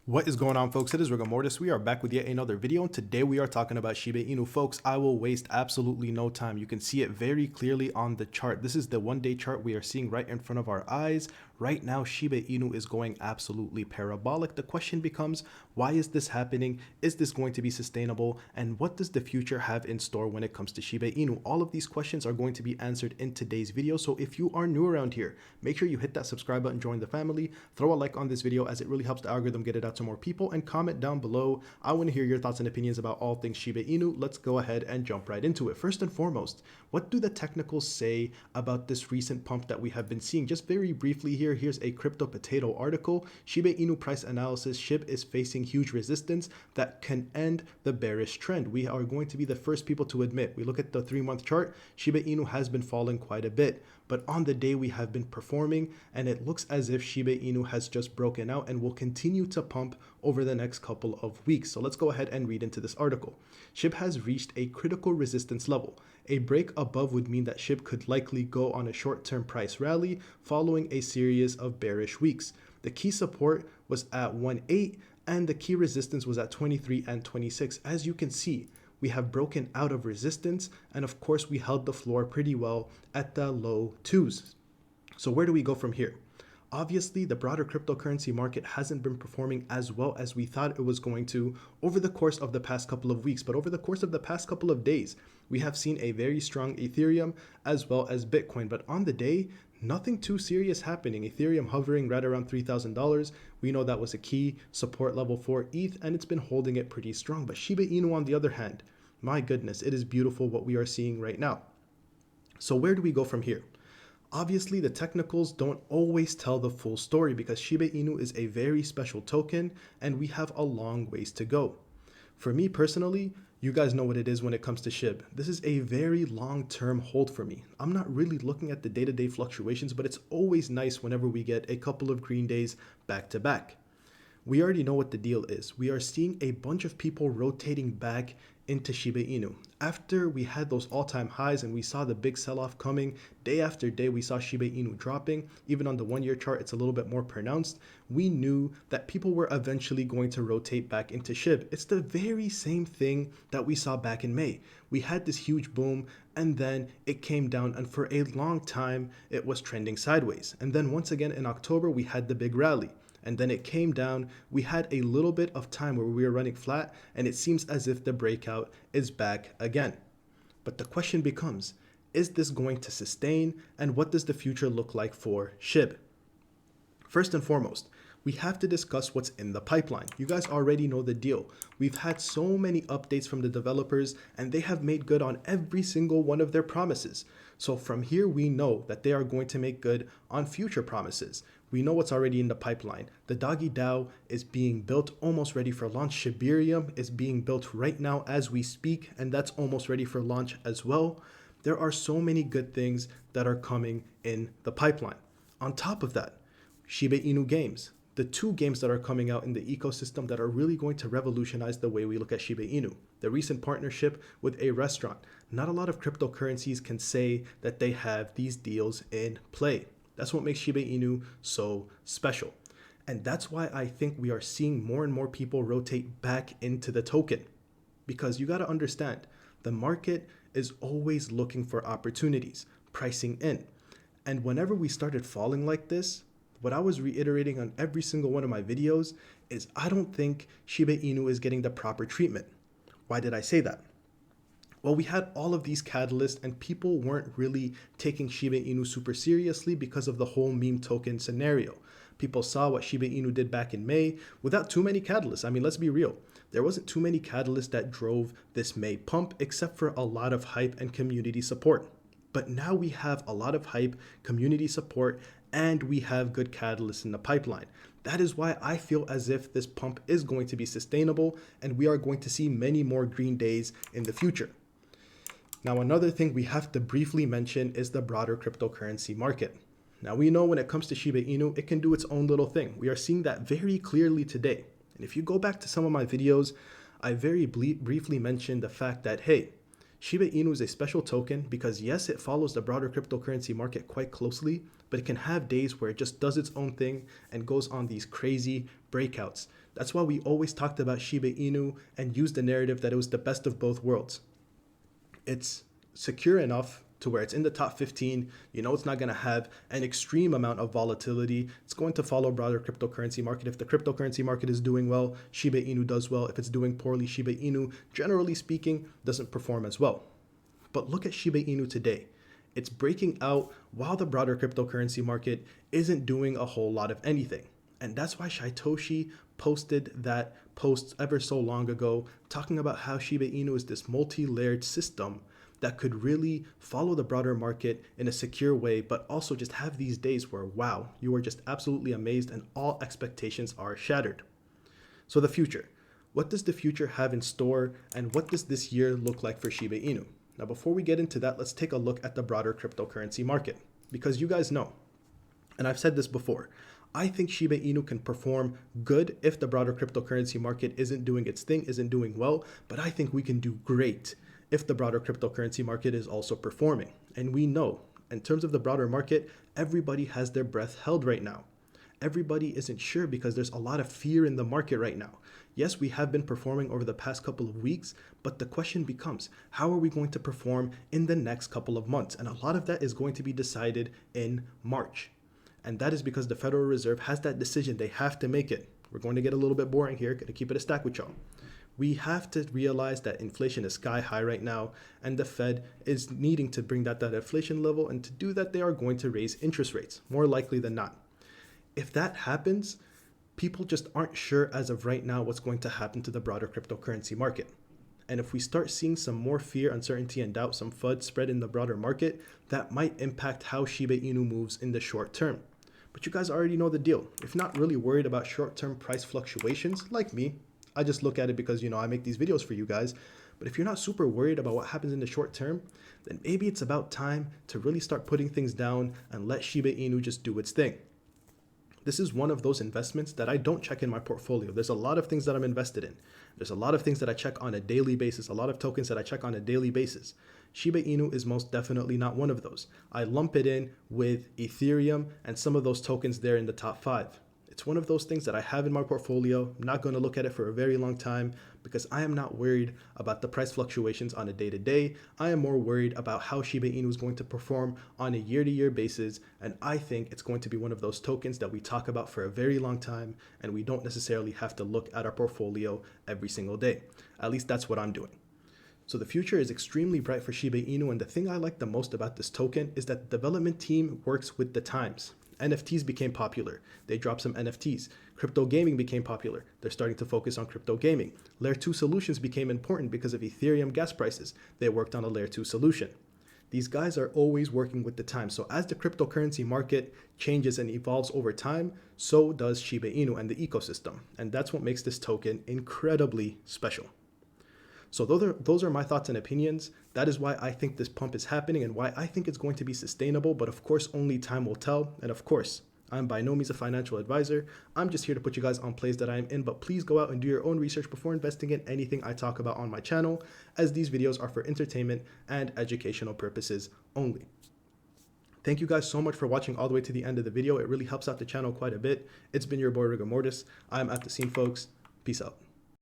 What is going on, folks? It is Rigor Mortis. We are back with yet another video, and today we are talking about Shiba Inu. Folks, I will waste absolutely no time. You can see it very clearly on the chart. This is the one-day chart we are seeing right in front of our eyes. Right now, Shiba Inu is going absolutely parabolic. The question becomes, why is this happening? Is this going to be sustainable? And what does the future have in store when it comes to Shiba Inu? All of these questions are going to be answered in today's video. So if you are new around here, make sure you hit that subscribe button, join the family, throw a like on this video as it really helps the algorithm get it out to more people, and comment down below. I want to hear your thoughts and opinions about all things Shiba Inu. Let's go ahead and jump right into it. First and foremost, what do the technicals say about this recent pump that we have been seeing? Just very briefly here, here's a Crypto Potato article. Shiba Inu price analysis: Shib is facing huge resistance that can end the bearish trend. We are going to be the first people to admit. We look at the 3-month chart, Shiba Inu has been falling quite a bit, but on the day we have been performing, and it looks as if Shiba Inu has just broken out and will continue to pump over the next couple of weeks. So let's go ahead and read into this article. Shib has reached a critical resistance level. A break above would mean that Shib could likely go on a short-term price rally following a series of bearish weeks. The key support was at 1.8 and the key resistance was at 23 and 26. As you can see, we have broken out of resistance, and of course we held the floor pretty well at the low 2s. So where do we go from here? Obviously, the broader cryptocurrency market hasn't been performing as well as we thought it was going to over the course of the past couple of weeks, but over the course of the past couple of days, we have seen a very strong Ethereum as well as Bitcoin. But on the day, nothing too serious happening. Ethereum hovering right around $3,000. We know that was a key support level for ETH, and it's been holding it pretty strong. But Shiba Inu, on the other hand, my goodness, it is beautiful what we are seeing right now. So where do we go from here? Obviously, the technicals don't always tell the full story because Shiba Inu is a very special token and we have a long ways to go. For me personally, you guys know what it is when it comes to Shib. This is a very long-term hold for me. I'm not really looking at the day-to-day fluctuations, but it's always nice whenever we get a couple of green days back to back. We already know what the deal is. We are seeing a bunch of people rotating back into Shiba Inu. After we had those all-time highs and we saw the big sell-off coming, day after day we saw Shiba Inu dropping. Even on the 1-year chart, it's a little bit more pronounced. We knew that people were eventually going to rotate back into Shib. It's the very same thing that we saw back in May. We had this huge boom and then it came down, and for a long time it was trending sideways. And then once again in October we had the big rally. And then it came down. We had a little bit of time where we were running flat, and it seems as if the breakout is back again. But the question becomes, is this going to sustain, and what does the future look like for Shib? First and foremost, we have to discuss what's in the pipeline. You guys already know the deal. We've had so many updates from the developers, and they have made good on every single one of their promises. So from here, we know that they are going to make good on future promises. We know what's already in the pipeline. The Doggy DAO is being built, almost ready for launch. Shibarium is being built right now as we speak, and that's almost ready for launch as well. There are so many good things that are coming in the pipeline. On top of that, Shiba Inu games. The 2 games that are coming out in the ecosystem that are really going to revolutionize the way we look at Shiba Inu. The recent partnership with a restaurant. Not a lot of cryptocurrencies can say that they have these deals in play. That's what makes Shiba Inu so special. And that's why I think we are seeing more and more people rotate back into the token. Because you got to understand, the market is always looking for opportunities, pricing in. And whenever we started falling like this, what I was reiterating on every single one of my videos is I don't think Shiba Inu is getting the proper treatment. Why did I say that? Well, we had all of these catalysts and people weren't really taking Shiba Inu super seriously because of the whole meme token scenario. People saw what Shiba Inu did back in May without too many catalysts. I mean, let's be real. There wasn't too many catalysts that drove this May pump except for a lot of hype and community support. But now we have a lot of hype, community support, and we have good catalysts in the pipeline. That is why I feel as if this pump is going to be sustainable and we are going to see many more green days in the future. Now, another thing we have to briefly mention is the broader cryptocurrency market. Now, we know when it comes to Shiba Inu, it can do its own little thing. We are seeing that very clearly today. And if you go back to some of my videos, I very briefly mentioned the fact that, hey, Shiba Inu is a special token because yes, it follows the broader cryptocurrency market quite closely, but it can have days where it just does its own thing and goes on these crazy breakouts. That's why we always talked about Shiba Inu and used the narrative that it was the best of both worlds. It's secure enough to where it's in the top 15. You know, it's not going to have an extreme amount of volatility. It's going to follow broader cryptocurrency market. If the cryptocurrency market is doing well, Shiba Inu does well. If it's doing poorly, Shiba Inu, generally speaking, doesn't perform as well. But look at Shiba Inu today. It's breaking out while the broader cryptocurrency market isn't doing a whole lot of anything. And that's why Satoshi posted that post ever so long ago, talking about how Shiba Inu is this multi-layered system that could really follow the broader market in a secure way, but also just have these days where, wow, you are just absolutely amazed and all expectations are shattered. So the future. What does the future have in store, and what does this year look like for Shiba Inu? Now, before we get into that, let's take a look at the broader cryptocurrency market, because you guys know, and I've said this before, I think Shiba Inu can perform good if the broader cryptocurrency market isn't doing its thing, isn't doing well, but I think we can do great if the broader cryptocurrency market is also performing. And we know, in terms of the broader market, everybody has their breath held right now. Everybody isn't sure because there's a lot of fear in the market right now. Yes, we have been performing over the past couple of weeks, but the question becomes, how are we going to perform in the next couple of months? And a lot of that is going to be decided in March. And that is because the Federal Reserve has that decision. They have to make it. We're going to get a little bit boring here. Going to keep it a stack with y'all. We have to realize that inflation is sky high right now, and the Fed is needing to bring that inflation level, and to do that, they are going to raise interest rates, more likely than not. If that happens, people just aren't sure as of right now what's going to happen to the broader cryptocurrency market. And if we start seeing some more fear, uncertainty, and doubt, some FUD spread in the broader market, that might impact how Shiba Inu moves in the short term. But you guys already know the deal. If you're not really worried about short-term price fluctuations, like me, I just look at it because, I make these videos for you guys. But if you're not super worried about what happens in the short term, then maybe it's about time to really start putting things down and let Shiba Inu just do its thing. This is one of those investments that I don't check in my portfolio. There's a lot of things that I'm invested in. There's a lot of things that I check on a daily basis, a lot of tokens that I check on a daily basis. Shiba Inu is most definitely not one of those. I lump it in with Ethereum and some of those tokens there in the top 5. It's one of those things that I have in my portfolio. I'm not going to look at it for a very long time because I am not worried about the price fluctuations on a day-to-day. I am more worried about how Shiba Inu is going to perform on a year-to-year basis, and I think it's going to be one of those tokens that we talk about for a very long time, and we don't necessarily have to look at our portfolio every single day. At least that's what I'm doing. So the future is extremely bright for Shiba Inu, and the thing I like the most about this token is that the development team works with the times. NFTs became popular. They dropped some NFTs. Crypto gaming became popular. They're starting to focus on crypto gaming. Layer 2 solutions became important because of Ethereum gas prices. They worked on a Layer 2 solution. These guys are always working with the times. So as the cryptocurrency market changes and evolves over time, so does Shiba Inu and the ecosystem. And that's what makes this token incredibly special. So those are my thoughts and opinions. That is why I think this pump is happening and why I think it's going to be sustainable. But of course, only time will tell. And of course, I'm by no means a financial advisor. I'm just here to put you guys on plays that I'm in. But please go out and do your own research before investing in anything I talk about on my channel, as these videos are for entertainment and educational purposes only. Thank you guys so much for watching all the way to the end of the video. It really helps out the channel quite a bit. It's been your boy Rigor Mortis. I'm at the scene, folks. Peace out.